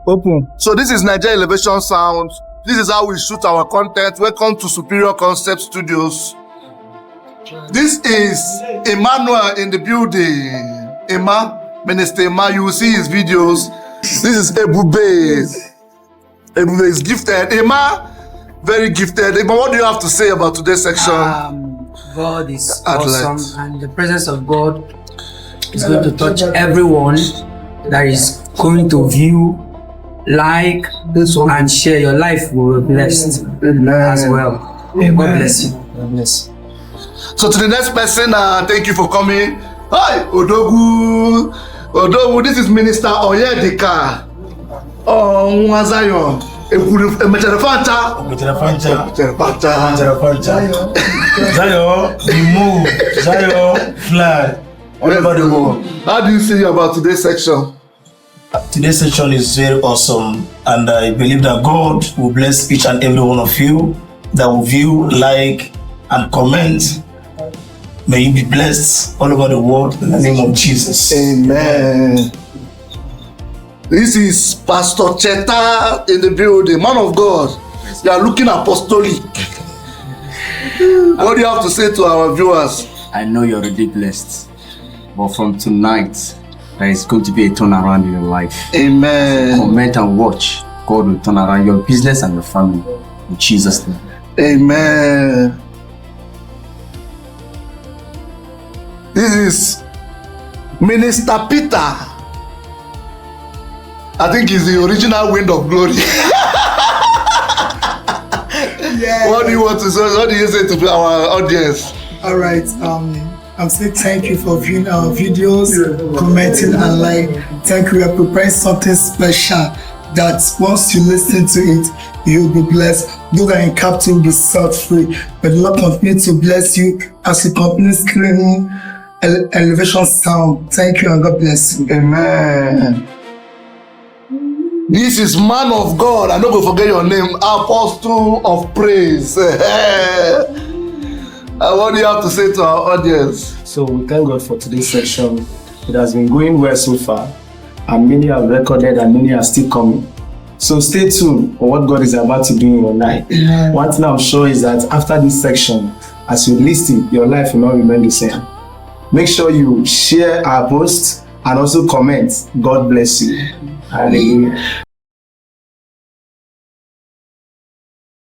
Open. So this is Naija Elevation Sounds. This is how we shoot our content. Welcome to Superior Concept Studios. This is Emmanuel in the building. Minister Emma, you will see his videos. This is Ebube. Ebube is gifted. Emma, very gifted. Emma, what do you have to say about today's section? God is awesome, and the presence of God is going to touch everyone that is going to view, like, and share. Your life will be blessed as well. God bless you. God bless you. So to the next person, thank you for coming. Hi, Odogu. Odogu, this is Minister Oyedika. Mwazayo. Meterefanta. Zayo, we move. Zayo, fly. All over the world. How do you feel about today's section? Today's section is very awesome, and I believe that God will bless each and every one of you that will view, like, and comment. May you be blessed all over the world in the name of Jesus. Amen. This is Pastor Cheta in the building. Man of God, you are looking apostolic. What do you have to say to our viewers? I know you're already blessed, but from tonight, there is going to be a turnaround in your life. Amen. Comment and watch. God will turn around your business and your family. In Jesus' name. Amen. This is Minister Peter. I think he's the original Wind of Glory. Yeah. What do you want to say? What do you say to our audience? All right. I'm saying thank you for viewing our videos, commenting and like. Thank you. We are preparing something special that once you listen to it, you'll be blessed. Those that are in captive will be set free. But the Lord continue to bless you as you continue screaming Elevation Sound. Thank you and God bless you. Amen. This is man of God. I'm not going to forget your name. Apostle of Praise. What do you have to say to our audience? So we thank God for today's section. It has been going well so far, and many have recorded and many are still coming. So stay tuned for what God is about to do in your life. Amen. One thing I'm sure is that after this section, as you listen, your life will not remain the same. Make sure you share our post and also comment. God bless you. Hallelujah.